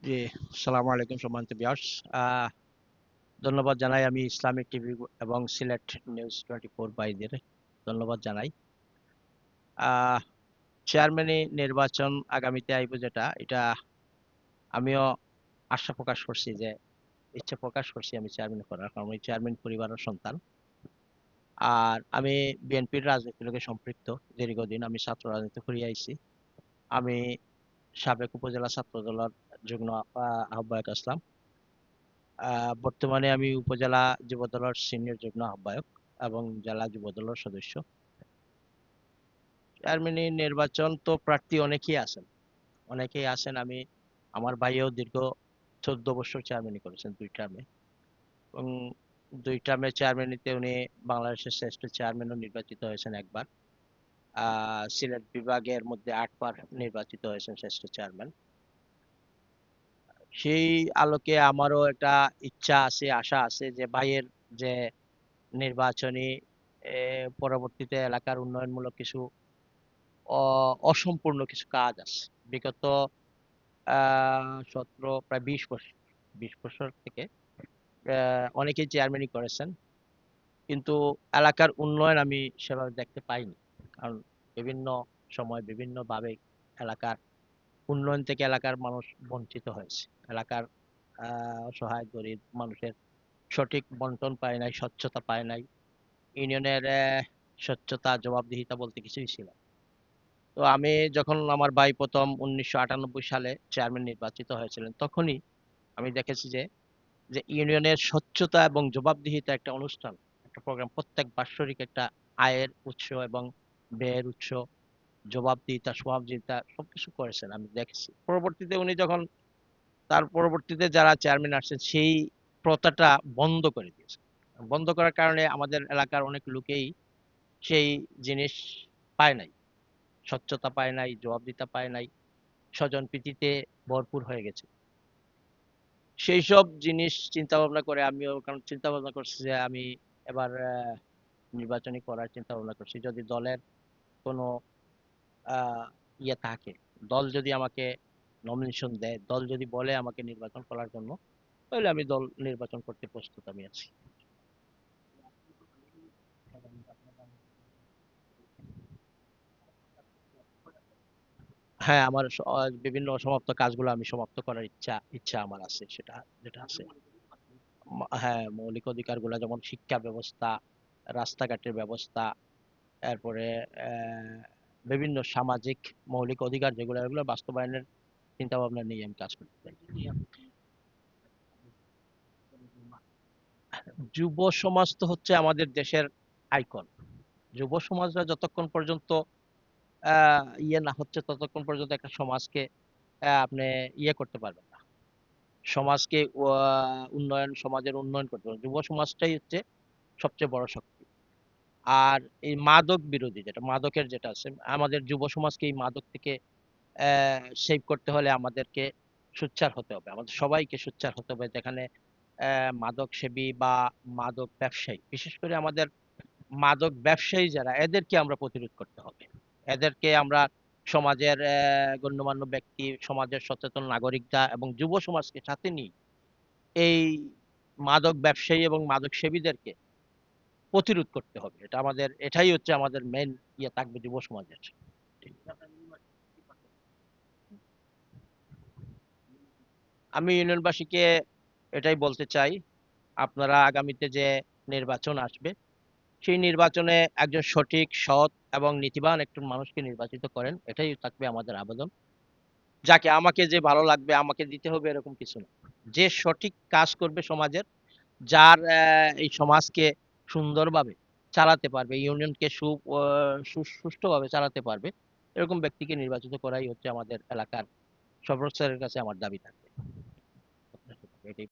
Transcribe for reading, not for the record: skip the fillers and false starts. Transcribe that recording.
জি, আসসালামু আলাইকুম সম্মানিত ভিউয়ার্স। আহ ধন্যবাদ জানাই আমি ইসলামিক টিভি এবং সিলেট নিউজ 24 ভাইদের ধন্যবাদ জানাই। আহ চেয়ারম্যানি নির্বাচন আগামীতে আইব যেটা এটা আমিও আশা প্রকাশ করছি যে ইচ্ছা প্রকাশ করছি আমি চেয়ারম্যান করার, কারণ আমি চেয়ারম্যান পরিবারের সন্তান। আর আমি বিএনপির রাজনীতির লগে সম্পৃক্ত দীর্ঘদিন। আমি ছাত্র রাজনীতি করে আইছি। আমি সাবেক উপজেলা ছাত্র দলের যুগ্ম আহ্বায়ক আসলাম। বর্তমানে আমি উপজেলা যুবদলের সিনিয়র যুগ্ম আহ্বায়ক এবং জেলা যুবদলের সদস্য। চেয়ারম্যান নির্বাচন তো প্রার্থী অনেকেই আছেন। আমার ভাইও দীর্ঘ 14 বছর চেয়ারম্যানই করেছেন 2 টার্মে, এবং 2 টার্মে চেয়ারম্যানিতে উনি বাংলাদেশের শ্রেষ্ঠ চেয়ারম্যানও নির্বাচিত হয়েছেন একবার। সিলেট বিভাগের মধ্যে 8 বার নির্বাচিত হয়েছেন শ্রেষ্ঠ চেয়ারম্যান। সেই আলোকে আমারও একটা ইচ্ছা আছে, আশা আছে যে ভাইয়ের যে নির্বাচনী পরবর্তীতে এলাকার উন্নয়নমূলক কিছু অসম্পূর্ণ কিছু কাজ আছে। বিগত প্রায় 20 বছর থেকে অনেকেই চেয়ারম্যানই করেছেন, কিন্তু এলাকার উন্নয়ন আমি সেভাবে দেখতে পাইনি। কারণ বিভিন্ন সময় বিভিন্নভাবে এলাকার উন্নয়ন থেকে এলাকার মানুষ বঞ্চিত হয়েছে। এলাকার অসহায় গরিব মানুষের সঠিক বন্টন পায় নাই, স্বচ্ছতা পায় নাই। ইউনিয়নের স্বচ্ছতা জবাবদিহিতা বলতে কিছুই ছিল না। তো আমি যখন আমার ভাই প্রথম 1998 সালে চেয়ারম্যান নির্বাচিত হয়েছিলেন, তখনই আমি দেখেছি যে যে ইউনিয়নের স্বচ্ছতা এবং জবাবদিহিতা একটা অনুষ্ঠান, একটা প্রোগ্রাম, প্রত্যেক বাৎসরিক একটা আয়ের উৎস এবং ব্যয়ের উৎস, জবাবদিহিতা সমাপদিহিতা সবকিছু করেছেন আমি দেখেছি। পরবর্তীতে উনি যখন তার পরবর্তীতে যারা চেয়ারম্যান আসছেন সেই প্রথাটা বন্ধ করে দিয়েছে। বন্ধ করার কারণে আমাদের এলাকার অনেক লোকেই সেই জিনিস পায় নাই, স্বচ্ছতা পায় নাই, জবাবদিহিতা পায় নাই, স্বজনপ্রীতিতে ভরপুর হয়ে গেছে। সেই সব জিনিস চিন্তা ভাবনা করে আমিও, কারণ চিন্তা ভাবনা করছি যে আমি এবার নির্বাচনী করার চিন্তা ভাবনা করছি। যদি দলের কোনো আহ, ইয়ে থাকে, দল যদি আমাকে নমিনেশন দেয়, দল যদি বলে আমাকে নির্বাচন করার জন্য, তাহলে আমি দল নির্বাচন করতে প্রস্তুত আমি আছি। হ্যাঁ, আমার বিভিন্ন অসমাপ্ত কাজগুলো আমি সমাপ্ত করার ইচ্ছা ইচ্ছা আমার আছে, সেটা যেটা আছে। হ্যাঁ, মৌলিক অধিকারগুলো যেমন শিক্ষা ব্যবস্থা, রাস্তাঘাটের ব্যবস্থা, এরপরে আহ, বিভিন্ন সামাজিক মৌলিক অধিকার যেগুলো, এগুলো বাস্তবায়নের চিন্তা ভাবনা নিয়ে আমি কাজ করতে চাই। যুব সমাজ তো হচ্ছে আমাদের দেশের আইকন। যুব সমাজরা যতক্ষণ পর্যন্ত ইয়ে না হচ্ছে, ততক্ষণ পর্যন্ত একটা সমাজকে আপনি ইয়ে করতে পারবেন না। সমাজকে সমাজের উন্নয়ন করতে পারবেন। যুব সমাজটাই হচ্ছে সবচেয়ে বড় শক্তি। আর এই মাদক বিরোধী যেটা, মাদকের যেটা আছে, আমাদের যুব সমাজকে এই মাদক থেকে সেভ করতে হলে আমাদেরকে সোচ্চার হতে হবে, আমাদের সবাইকে সোচ্চার হতে হবে। যেখানে মাদক সেবী বা মাদক ব্যবসায়ী, বিশেষ করে আমাদের মাদক ব্যবসায়ী যারা, এদেরকে আমরা প্রতিরোধ করতে হবে। এদেরকে আমরা সমাজের গণ্যমান্য ব্যক্তি, সমাজের সচেতন নাগরিকরা এবং যুব সমাজকে সাথে নিয়ে এই মাদক ব্যবসায়ী এবং মাদক সেবীদেরকে প্রতিরোধ করতে হবে। এটাই হচ্ছে আমাদের মেন ইয়ে থাকবে যুব সমাজের। আমি ইউনিয়নবাসীকে এটাই বলতে চাই, আপনারা আগামীতে যে নির্বাচন আসবে, সেই নির্বাচনে একজন সঠিক, সৎ এবং নীতিবান একজন মানুষকে নির্বাচিত করেন, এটাই থাকবে আমাদের আবেদন। যাকে আমাকে যে ভালো লাগবে আমাকে দিতে হবে এরকম কিছু না। যে সঠিক কাজ করবে সমাজের, যার এই সমাজকে সুন্দরভাবে চালাতে পারবে, ইউনিয়নকে সুষ্ঠুভাবে চালাতে পারবে, এরকম ব্যক্তিকে নির্বাচিত করাই হচ্ছে আমাদের এলাকার সর্বস্তরের কাছে আমার দাবি থাকবে। এটাই